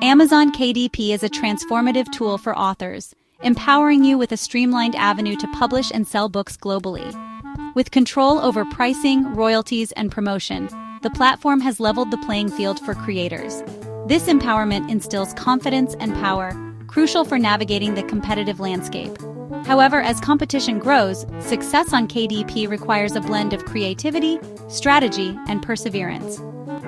Amazon KDP is a transformative tool for authors, empowering you with a streamlined avenue to publish and sell books globally. With control over pricing, royalties, and promotion, the platform has leveled the playing field for creators. This empowerment instills confidence and power, crucial for navigating the competitive landscape. However, as competition grows, success on KDP requires a blend of creativity, strategy, and perseverance.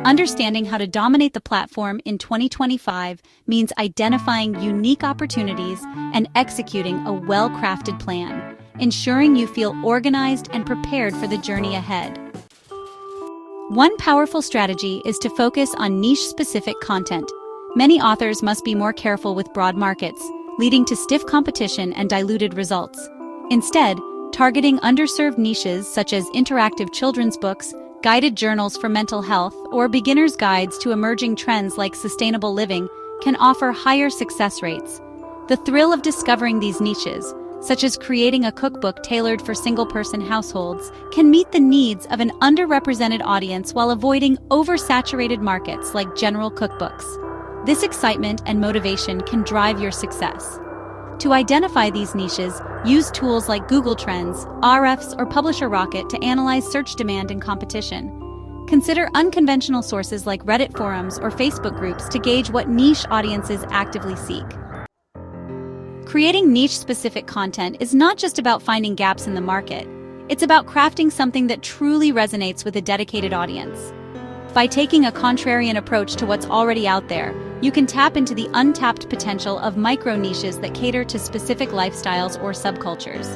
Understanding how to dominate the platform in 2025 means identifying unique opportunities and executing a well-crafted plan, ensuring you feel organized and prepared for the journey ahead. One powerful strategy is to focus on niche-specific content. Many authors must be more careful with broad markets, leading to stiff competition and diluted results. Instead, targeting underserved niches such as interactive children's books, guided journals for mental health, or beginner's guides to emerging trends like sustainable living can offer higher success rates. The thrill of discovering these niches, such as creating a cookbook tailored for single-person households, can meet the needs of an underrepresented audience while avoiding oversaturated markets like general cookbooks. This excitement and motivation can drive your success. To identify these niches, use tools like Google Trends, Ahrefs, or Publisher Rocket to analyze search demand and competition. Consider unconventional sources like Reddit forums or Facebook groups to gauge what niche audiences actively seek. Creating niche-specific content is not just about finding gaps in the market. It's about crafting something that truly resonates with a dedicated audience. By taking a contrarian approach to what's already out there, you can tap into the untapped potential of micro-niches that cater to specific lifestyles or subcultures.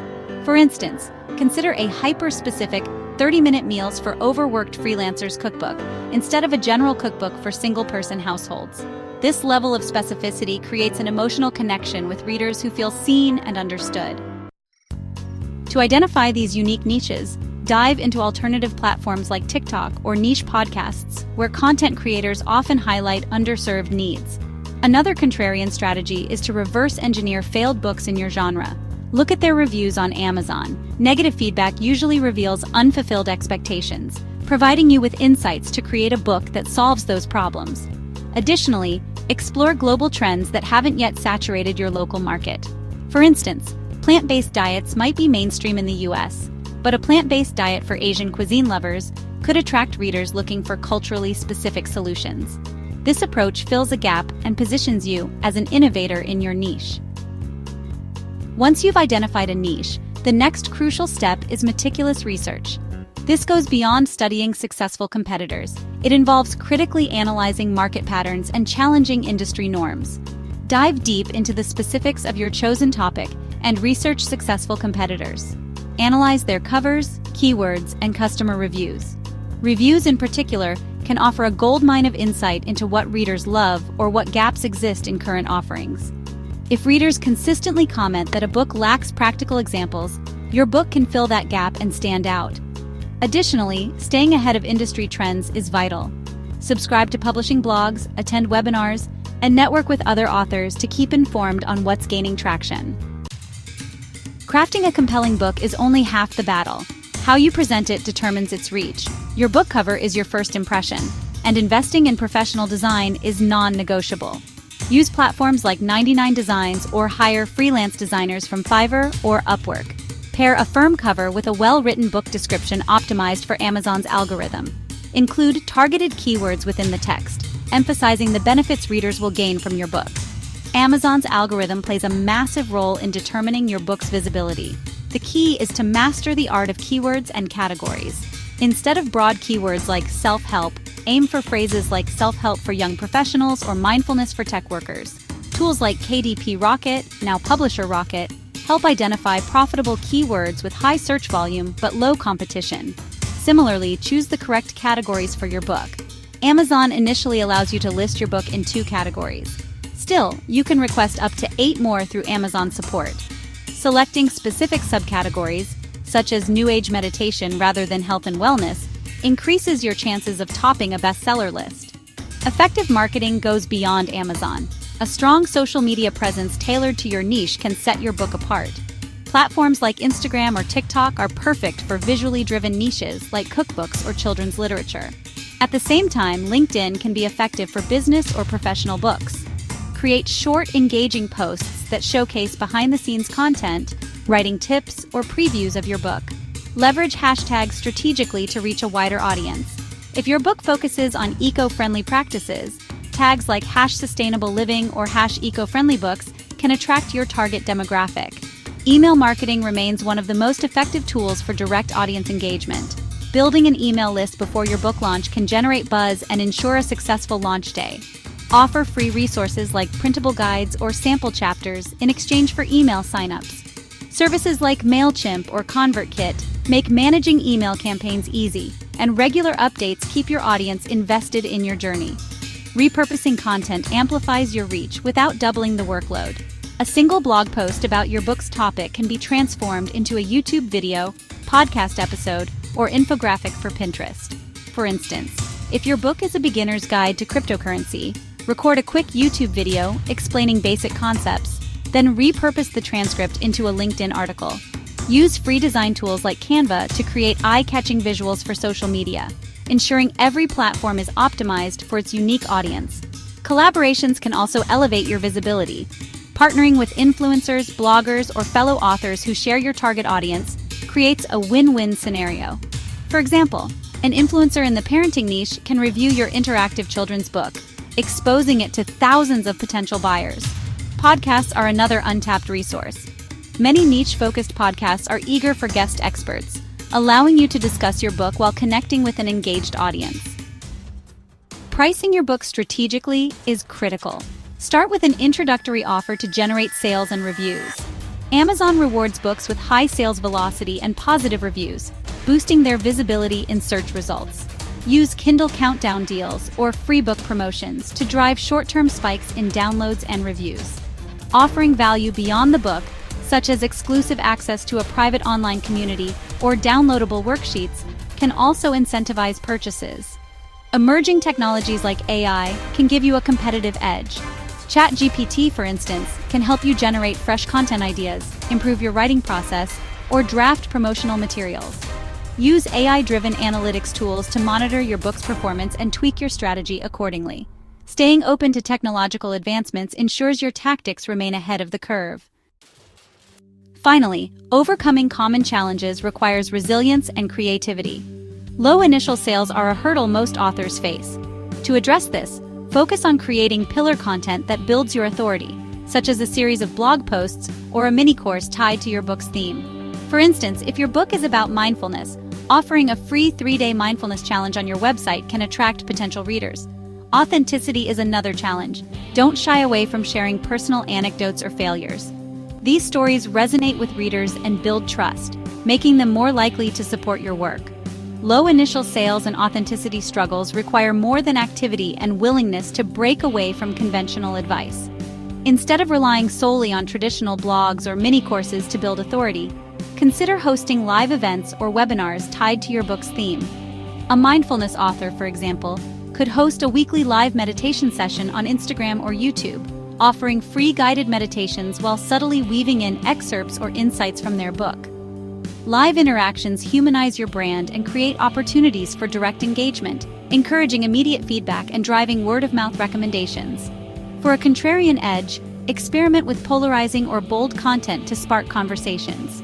For instance, consider a hyper-specific 30-minute meals for overworked freelancers cookbook instead of a general cookbook for single-person households. This level of specificity creates an emotional connection with readers who feel seen and understood. To identify these unique niches, dive into alternative platforms like TikTok or niche podcasts, where content creators often highlight underserved needs. Another contrarian strategy is to reverse engineer failed books in your genre. Look at their reviews on Amazon. Negative feedback usually reveals unfulfilled expectations, providing you with insights to create a book that solves those problems. Additionally, explore global trends that haven't yet saturated your local market. For instance, plant-based diets might be mainstream in the US, but a plant-based diet for Asian cuisine lovers could attract readers looking for culturally specific solutions. This approach fills a gap and positions you as an innovator in your niche. Once you've identified a niche, the next crucial step is meticulous research. This goes beyond studying successful competitors. It involves critically analyzing market patterns and challenging industry norms. Dive deep into the specifics of your chosen topic and research successful competitors. Analyze their covers, keywords, and customer reviews. Reviews in particular can offer a goldmine of insight into what readers love or what gaps exist in current offerings. If readers consistently comment that a book lacks practical examples, your book can fill that gap and stand out. Additionally, staying ahead of industry trends is vital. Subscribe to publishing blogs, attend webinars, and network with other authors to keep informed on what's gaining traction. Crafting a compelling book is only half the battle. How you present it determines its reach. Your book cover is your first impression, and investing in professional design is non-negotiable. Use platforms like 99 Designs or hire freelance designers from Fiverr or Upwork. Pair a firm cover with a well-written book description optimized for Amazon's algorithm. Include targeted keywords within the text, emphasizing the benefits readers will gain from your book. Amazon's algorithm plays a massive role in determining your book's visibility. The key is to master the art of keywords and categories. Instead of broad keywords like self-help, aim for phrases like self-help for young professionals or mindfulness for tech workers. Tools like KDP Rocket, now Publisher Rocket, help identify profitable keywords with high search volume but low competition. Similarly, choose the correct categories for your book. Amazon initially allows you to list your book in 2 categories. Still, you can request up to 8 more through Amazon support. Selecting specific subcategories, such as New Age meditation rather than health and wellness, increases your chances of topping a bestseller list. Effective marketing goes beyond Amazon. A strong social media presence tailored to your niche can set your book apart. Platforms like Instagram or TikTok are perfect for visually driven niches like cookbooks or children's literature. At the same time, LinkedIn can be effective for business or professional books. Create short, engaging posts that showcase behind-the-scenes content, writing tips, or previews of your book. Leverage hashtags strategically to reach a wider audience. If your book focuses on eco-friendly practices, tags like #sustainable-living or #eco-friendly books can attract your target demographic. Email marketing remains one of the most effective tools for direct audience engagement. Building an email list before your book launch can generate buzz and ensure a successful launch day. Offer free resources like printable guides or sample chapters in exchange for email signups. Services like MailChimp or ConvertKit make managing email campaigns easy, and regular updates keep your audience invested in your journey. Repurposing content amplifies your reach without doubling the workload. A single blog post about your book's topic can be transformed into a YouTube video, podcast episode, or infographic for Pinterest. For instance, if your book is a beginner's guide to cryptocurrency, record a quick YouTube video explaining basic concepts, then repurpose the transcript into a LinkedIn article. Use free design tools like Canva to create eye-catching visuals for social media, ensuring every platform is optimized for its unique audience. Collaborations can also elevate your visibility. Partnering with influencers, bloggers, or fellow authors who share your target audience creates a win-win scenario. For example, an influencer in the parenting niche can review your interactive children's book, exposing it to thousands of potential buyers. Podcasts are another untapped resource. Many niche-focused podcasts are eager for guest experts, allowing you to discuss your book while connecting with an engaged audience. Pricing your book strategically is critical. Start with an introductory offer to generate sales and reviews. Amazon rewards books with high sales velocity and positive reviews, boosting their visibility in search results. Use Kindle countdown deals or free book promotions to drive short-term spikes in downloads and reviews. Offering value beyond the book, such as exclusive access to a private online community or downloadable worksheets, can also incentivize purchases. Emerging technologies like AI can give you a competitive edge. ChatGPT, for instance, can help you generate fresh content ideas, improve your writing process, or draft promotional materials. Use AI-driven analytics tools to monitor your book's performance and tweak your strategy accordingly. Staying open to technological advancements ensures your tactics remain ahead of the curve. Finally, overcoming common challenges requires resilience and creativity. Low initial sales are a hurdle most authors face. To address this, focus on creating pillar content that builds your authority, such as a series of blog posts or a mini-course tied to your book's theme. For instance, if your book is about mindfulness, offering a free 3-day mindfulness challenge on your website can attract potential readers. Authenticity is another challenge. Don't shy away from sharing personal anecdotes or failures. These stories resonate with readers and build trust, making them more likely to support your work. Low initial sales and authenticity struggles require more than activity and willingness to break away from conventional advice. Instead of relying solely on traditional blogs or mini-courses to build authority, consider hosting live events or webinars tied to your book's theme. A mindfulness author, for example, could host a weekly live meditation session on Instagram or YouTube, offering free guided meditations while subtly weaving in excerpts or insights from their book. Live interactions humanize your brand and create opportunities for direct engagement, encouraging immediate feedback and driving word-of-mouth recommendations. For a contrarian edge, experiment with polarizing or bold content to spark conversations.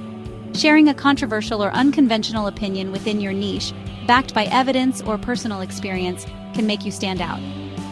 Sharing a controversial or unconventional opinion within your niche, backed by evidence or personal experience, can make you stand out.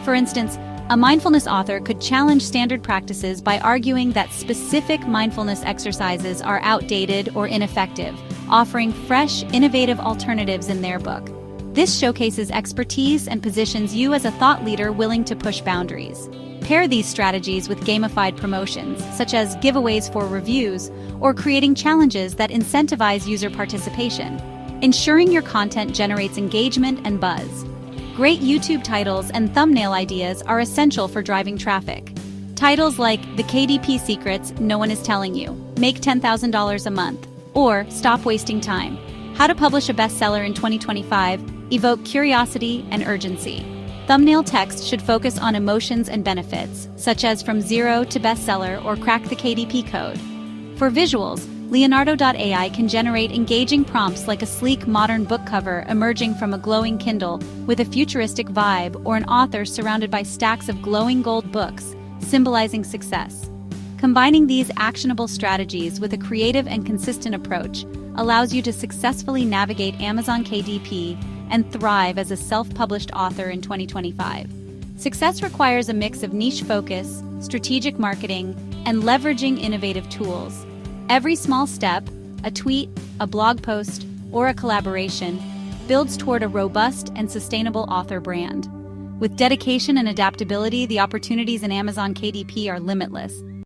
For instance, a mindfulness author could challenge standard practices by arguing that specific mindfulness exercises are outdated or ineffective, offering fresh, innovative alternatives in their book. This showcases expertise and positions you as a thought leader willing to push boundaries. Pair these strategies with gamified promotions, such as giveaways for reviews, or creating challenges that incentivize user participation, ensuring your content generates engagement and buzz. Great YouTube titles and thumbnail ideas are essential for driving traffic. Titles like The KDP Secrets No One Is Telling You, Make $10,000 a Month, or Stop Wasting Time, How to Publish a Bestseller in 2025, evoke curiosity and urgency. Thumbnail text should focus on emotions and benefits, such as from zero to bestseller or crack the KDP code. For visuals, Leonardo.ai can generate engaging prompts like a sleek modern book cover emerging from a glowing Kindle with a futuristic vibe, or an author surrounded by stacks of glowing gold books, symbolizing success. Combining these actionable strategies with a creative and consistent approach allows you to successfully navigate Amazon KDP and thrive as a self-published author in 2025. Success requires a mix of niche focus, strategic marketing, and leveraging innovative tools. Every small step, a tweet, a blog post, or a collaboration, builds toward a robust and sustainable author brand. With dedication and adaptability, the opportunities in Amazon KDP are limitless.